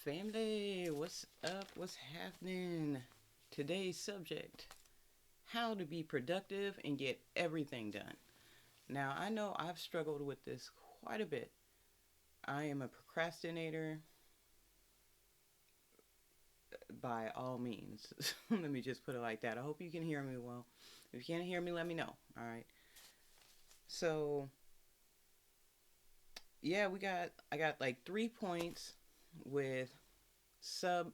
family? What's up? What's happening? Today's subject: how to be productive and get everything done. Now, I know I've struggled with this quite a bit. I am a procrastinator by all means. Let me just put it like that. I hope you can hear me well. If you can't hear me, let me know. All right. So, yeah, I got like 3 points with sub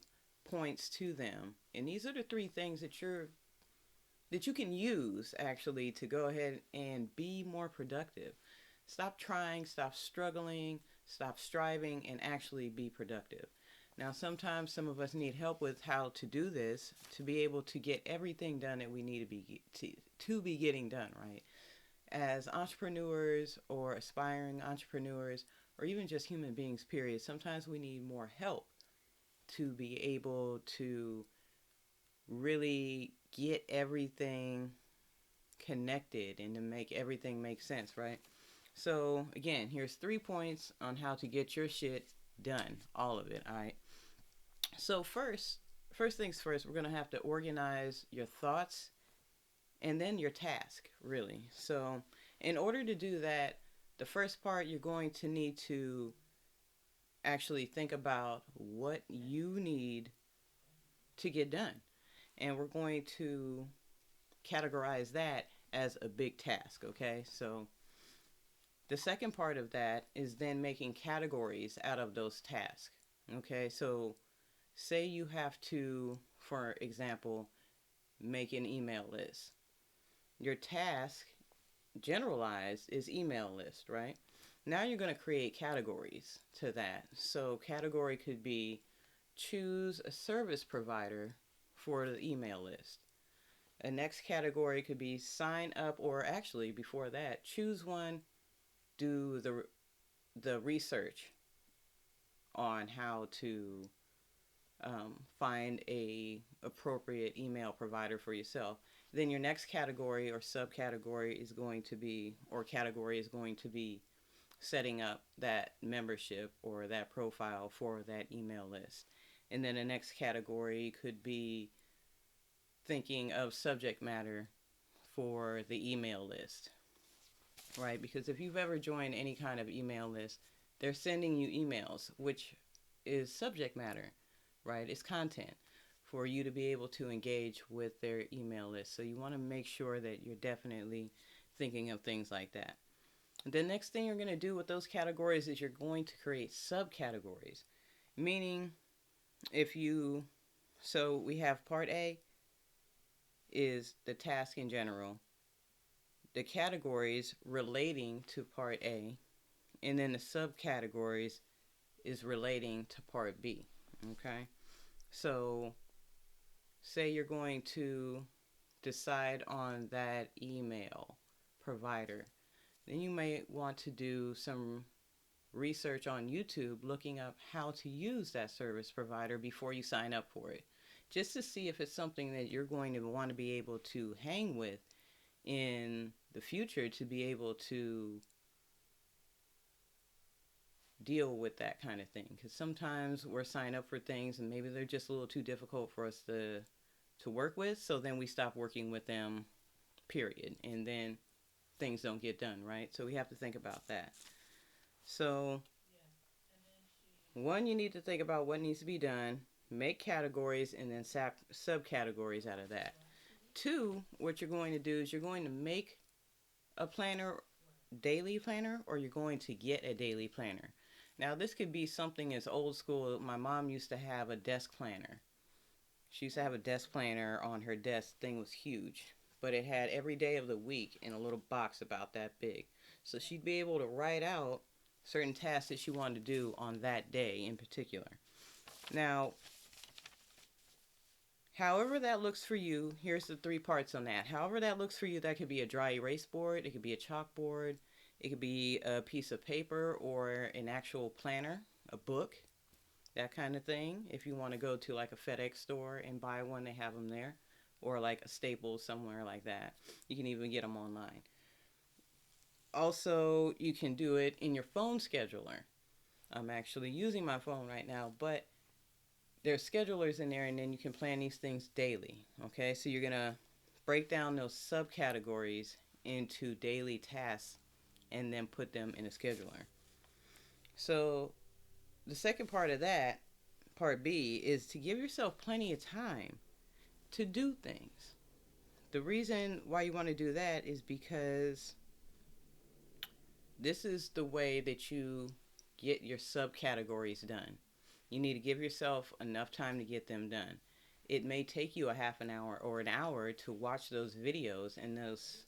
points to them. And these are the three things that you can use actually to go ahead and be more productive. Stop trying, stop struggling, stop striving, and actually be productive. Now, sometimes some of us need help with how to do this to be able to get everything done that we need to be getting done, right? As entrepreneurs or aspiring entrepreneurs or even just human beings, period, sometimes we need more help to be able to really get everything connected and to make everything make sense, right? So, again, here's 3 points on how to get your shit done, all of it, all right? So, first things first, we're going to have to organize your thoughts and then your task, really. So, in order to do that, the first part you're going to need to actually think about what you need to get done. And we're going to categorize that as a big task, okay? So the second part of that is then making categories out of those tasks, okay? So say you have to, for example, make an email list. Your task, generalized, is email list, right? Now you're going to create categories to that. So category could be choose a service provider for the email list. A next category could be sign up, or actually before that, choose one, do the research on how to find a appropriate email provider for yourself. Then your next category or subcategory is going to be, or category is going to be setting up that membership or that profile for that email list. And then the next category could be thinking of subject matter for the email list, right? Because if you've ever joined any kind of email list, they're sending you emails, which is subject matter, right? It's content for you to be able to engage with their email list. So you want to make sure that you're definitely thinking of things like that. The next thing you're going to do with those categories is you're going to create subcategories, meaning if you, so we have part A is the task in general, the categories relating to part A, and then the subcategories is relating to part B. Okay? So, say you're going to decide on that email provider, then you may want to do some research on YouTube looking up how to use that service provider before you sign up for it, just to see if it's something that you're going to want to be able to hang with in the future to be able to deal with that kind of thing. Because sometimes we're signed up for things and maybe they're just a little too difficult for us to work with, so then we stop working with them, period, and then things don't get done, right? So we have to think about that. So one, you need to think about what needs to be done, make categories, and then subcategories out of that. Two, what you're going to do is you're going to make a planner, daily planner, or you're going to get a daily planner. Now, this could be something as old school. My mom used to have a desk planner. She used to have a desk planner on her desk. Thing was huge, but it had every day of the week in a little box about that big. So she'd be able to write out certain tasks that she wanted to do on that day in particular. Now, however that looks for you, here's the 3 parts on that. However that looks for you, that could be a dry erase board, it could be a chalkboard, it could be a piece of paper or an actual planner, a book, that kind of thing. If you want to go to like a FedEx store and buy one, they have them there. Or like a Staples, somewhere like that. You can even get them online. Also, you can do it in your phone scheduler. I'm actually using my phone right now, but there's schedulers in there, and then you can plan these things daily. Okay, so you're gonna break down those subcategories into daily tasks and then put them in a scheduler. So the second part of that, part B, is to give yourself plenty of time to do things. The reason why you want to do that is because this is the way that you get your subcategories done. You need to give yourself enough time to get them done. It may take you a half an hour or an hour to watch those videos and those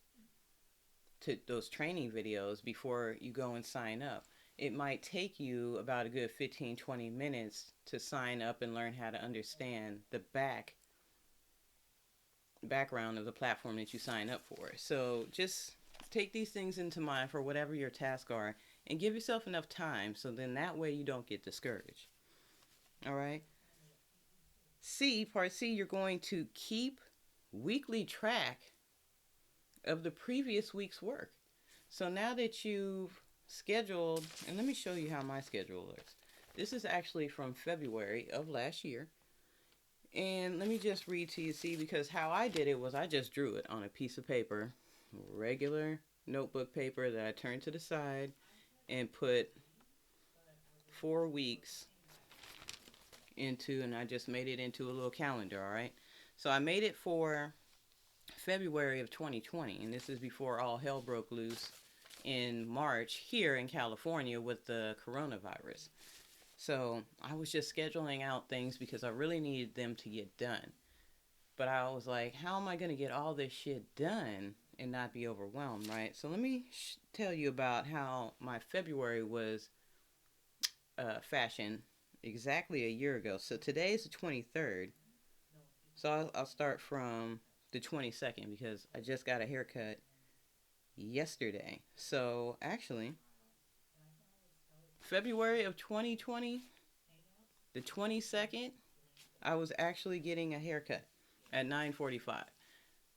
training videos before you go and sign up. It might take you about a good 15-20 minutes to sign up and learn how to understand the background of the platform that you sign up for. So just take these things into mind for whatever your tasks are and give yourself enough time so then that way you don't get discouraged. All right. Part C, you're going to keep weekly track of the previous week's work. So now that you've scheduled, and let me show you how my schedule looks. This is actually from February of last year. And let me just read to you, see, because how I did it was I just drew it on a piece of paper, regular notebook paper that I turned to the side and put 4 weeks into, and I just made it into a little calendar, all right? So I made it for February of 2020, and this is before all hell broke loose in March here in California with the coronavirus. So I was just scheduling out things because I really needed them to get done. But I was like, how am I going to get all this shit done and not be overwhelmed, right? So let me tell you about how my February was fashioned exactly a year ago. So today is the 23rd. So I'll start from the 22nd because I just got a haircut yesterday. So actually, February of 2020, the 22nd, I was actually getting a haircut at 9:45.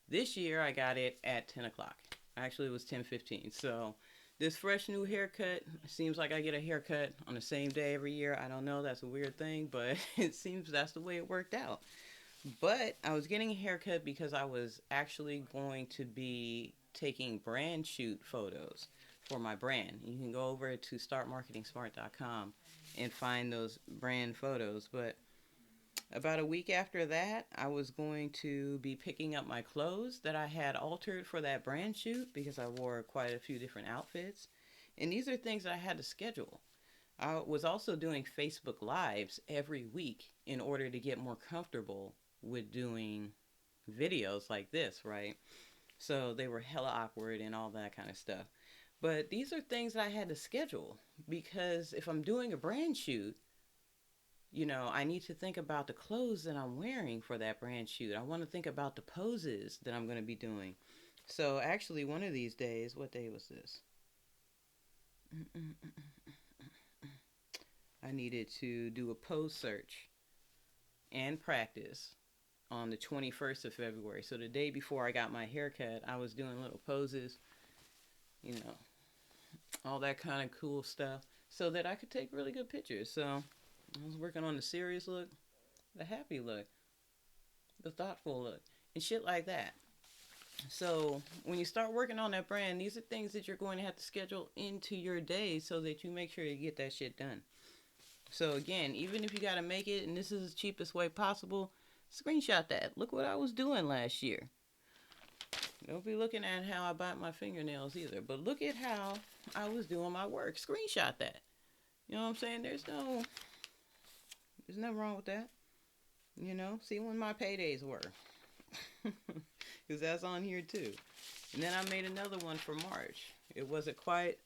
This year I got it at 10 o'clock. Actually, it was 10:15. So this fresh new haircut, seems like I get a haircut on the same day every year. I don't know, that's a weird thing, but it seems that's the way it worked out. But I was getting a haircut because I was actually going to be taking brand shoot photos for my brand. You can go over to startmarketingsmart.com and find those brand photos. But about a week after that, I was going to be picking up my clothes that I had altered for that brand shoot because I wore quite a few different outfits. And these are things I had to schedule. I was also doing Facebook Lives every week in order to get more comfortable with doing videos like this, right? So they were hella awkward and all that kind of stuff. But these are things that I had to schedule because if I'm doing a brand shoot, I need to think about the clothes that I'm wearing for that brand shoot. I want to think about the poses that I'm going to be doing. So actually, one of these days, what day was this? I needed to do a pose search and practice on the 21st of February. So the day before I got my haircut, I was doing little poses, you know, all that kind of cool stuff so that I could take really good pictures. So I was working on the serious look, the happy look, the thoughtful look, and shit like that. So when you start working on that brand, these are things that you're going to have to schedule into your day so that you make sure you get that shit done. So again, even if you got to make it, and this is the cheapest way possible, screenshot that. Look what I was doing last year. Don't be looking at how I bite my fingernails either, but look at how I was doing my work. Screenshot that. You know what I'm saying? There's nothing wrong with that. See when my paydays were. Because that's on here too. And then I made another one for March. It wasn't quite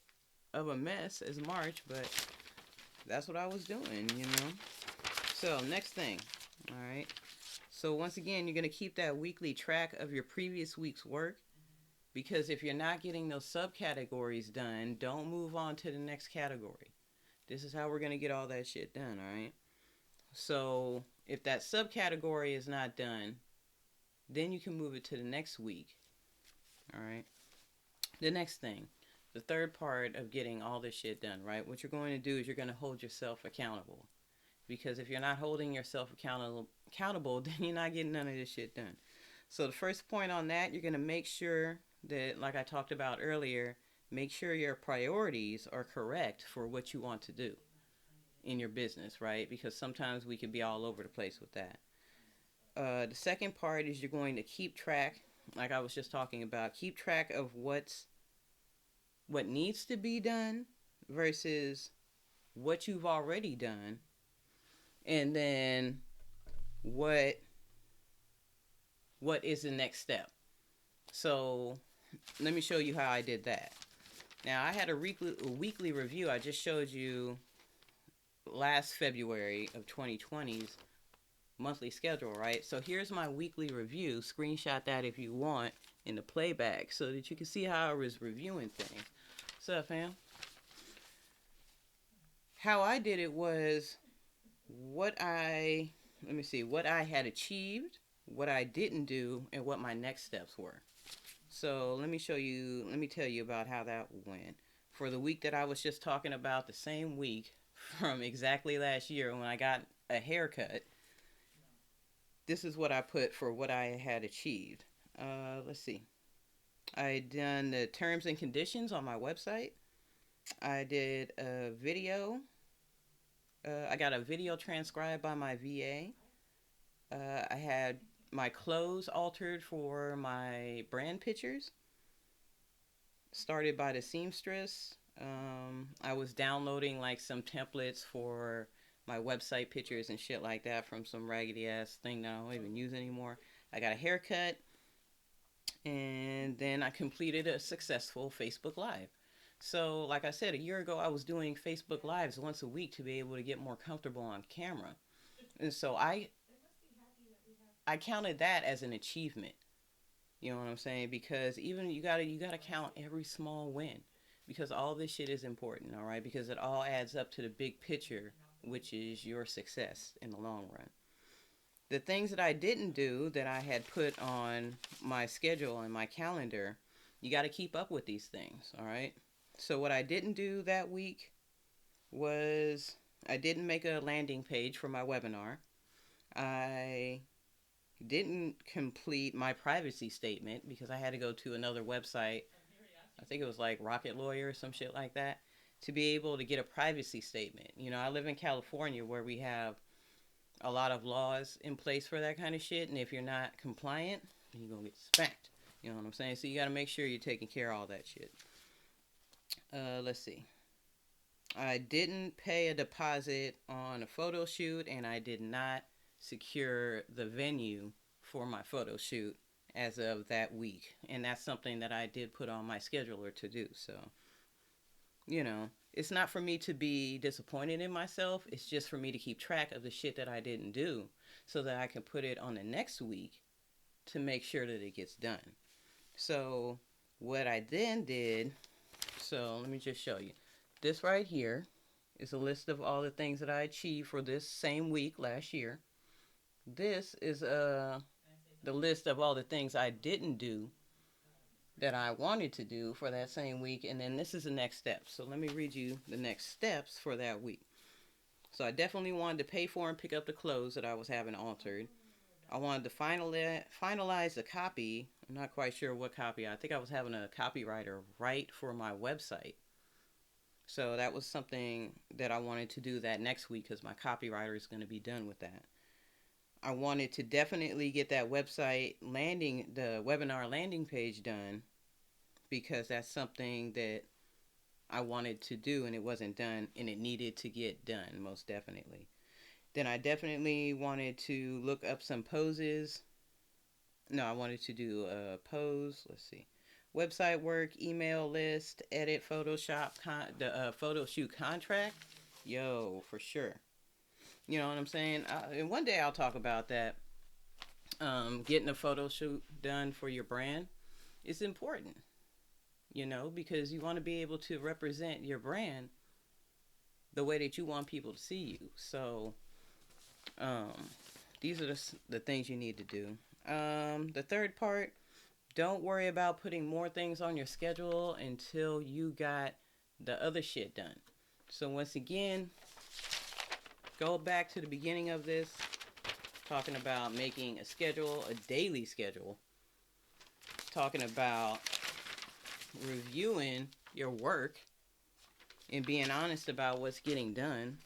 of a mess as March, but that's what I was doing. So next thing, all right. So once again, you're going to keep that weekly track of your previous week's work because if you're not getting those subcategories done, don't move on to the next category. This is how we're going to get all that shit done, all right? So if that subcategory is not done, then you can move it to the next week, all right? The next thing, the third part of getting all this shit done, right? What you're going to do is you're going to hold yourself accountable. because if you're not holding yourself accountable, then you're not getting none of this shit done. So the first point on that, you're going to make sure that, like I talked about earlier, make sure your priorities are correct for what you want to do in your business, right? Because sometimes we can be all over the place with that. The second part is you're going to keep track, like I was just talking about, keep track of what needs to be done versus what you've already done, and then what is the next step. So let me show you how I did that. Now I had a weekly review. I just showed you last February of 2020's monthly schedule, right? So here's my weekly review. Screenshot that if you want in the playback so that you can see how I was reviewing things. What's up, fam? How I did it was what I had achieved, what I didn't do, and what my next steps were. So let me tell you about how that went. For the week that I was just talking about, the same week from exactly last year when I got a haircut, this is what I put for what I had achieved. Let's see. I done the terms and conditions on my website. I did a video. I got a video transcribed by my VA. I had my clothes altered for my brand pictures, started by the seamstress. I was downloading like some templates for my website pictures and shit like that from some raggedy ass thing that I don't even use anymore. I got a haircut, and then I completed a successful Facebook Live. So, like I said, a year ago, I was doing Facebook Lives once a week to be able to get more comfortable on camera. And so I counted that as an achievement. You know what I'm saying? Because even you gotta count every small win, because all this shit is important, all right? Because it all adds up to the big picture, which is your success in the long run. The things that I didn't do that I had put on my schedule and my calendar, you got to keep up with these things, all right? So what I didn't do that week was I didn't make a landing page for my webinar. I didn't complete my privacy statement because I had to go to another website. I think it was like Rocket Lawyer or some shit like that to be able to get a privacy statement. You know, I live in California where we have a lot of laws in place for that kind of shit, and if you're not compliant, then you're gonna get spanked. You know what I'm saying? So you got to make sure you're taking care of all that shit. Let's see. I didn't pay a deposit on a photo shoot, and I did not secure the venue for my photo shoot as of that week. And that's something that I did put on my scheduler to do. So, you know, it's not for me to be disappointed in myself. It's just for me to keep track of the shit that I didn't do so that I can put it on the next week to make sure that it gets done. So what I then did, so let me just show you. This right here is a list of all the things that I achieved for this same week last year. This is the list of all the things I didn't do that I wanted to do for that same week. And then this is the next steps. So let me read you the next steps for that week. So I definitely wanted to pay for and pick up the clothes that I was having altered. I wanted to finalize the copy. I'm not quite sure what copy. I think I was having a copywriter write for my website. So that was something that I wanted to do that next week because my copywriter is going to be done with that. I wanted to definitely get that the webinar landing page done because that's something that I wanted to do and it wasn't done and it needed to get done, most definitely. Then I definitely wanted to look up some poses. No, I wanted to do a pose. Let's see. Website work, email list, edit Photoshop, the photo shoot contract. Yo, for sure. You know what I'm saying? And one day I'll talk about that. Getting a photo shoot done for your brand is important, you know, because you want to be able to represent your brand the way that you want people to see you. So these are the things you need to do. The third part, don't worry about putting more things on your schedule until you got the other shit done. So once again, Go back to the beginning of this, talking about making a schedule, a daily schedule, talking about reviewing your work and being honest about what's getting done.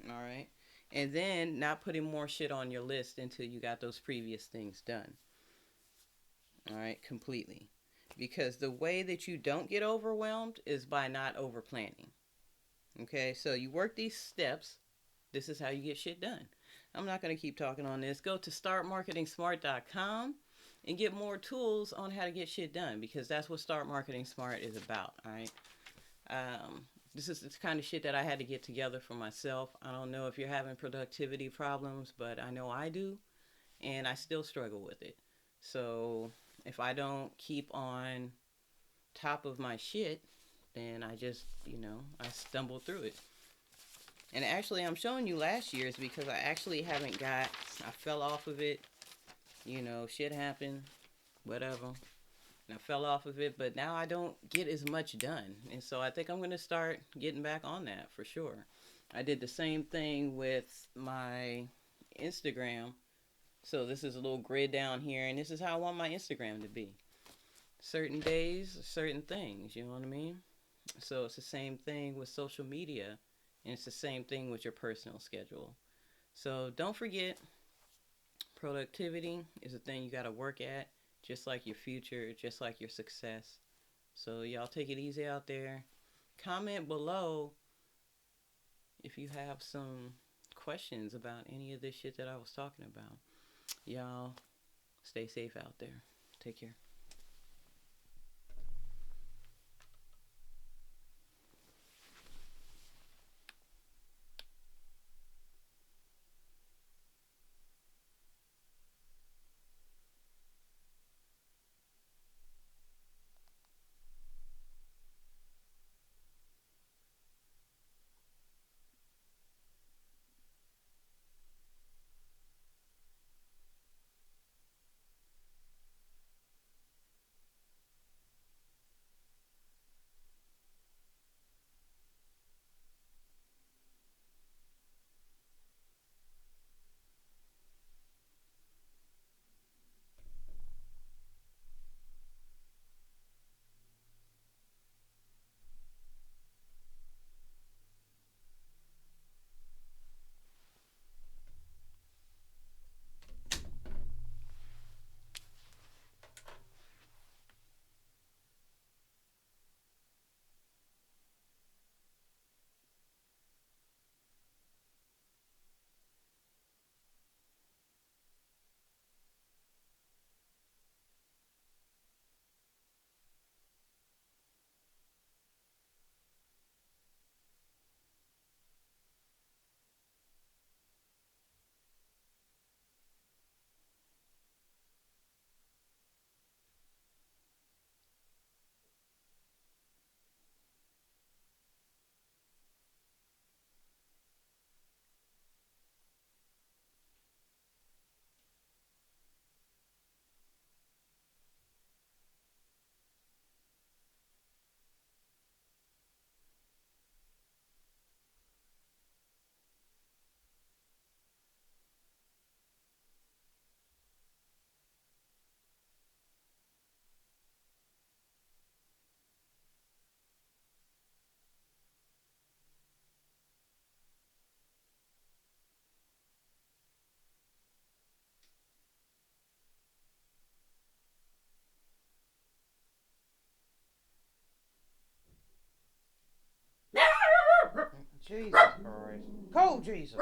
All right. And then not putting more shit on your list until you got those previous things done. All right. Completely. Because the way that you don't get overwhelmed is by not over planning. Okay. So you work these steps. This is how you get shit done. I'm not going to keep talking on this. Go to startmarketingsmart.com and get more tools on how to get shit done, because that's what Start Marketing Smart is about. All right. This is the kind of shit that I had to get together for myself. I don't know if you're having productivity problems, but I know I do, and I still struggle with it. So if I don't keep on top of my shit, then I just, I stumble through it. And actually, I'm showing you last year's because I actually I fell off of it. Shit happened, whatever. And I fell off of it, but now I don't get as much done. And so I think I'm going to start getting back on that for sure. I did the same thing with my Instagram. So this is a little grid down here, and this is how I want my Instagram to be. Certain days, certain things, you know what I mean? So it's the same thing with social media, and it's the same thing with your personal schedule. So don't forget, productivity is a thing you got to work at, just like your future, just like your success. So y'all take it easy out there. Comment below if you have some questions about any of this shit that I was talking about. Y'all stay safe out there. Take care. Jesus Christ. Cold Jesus.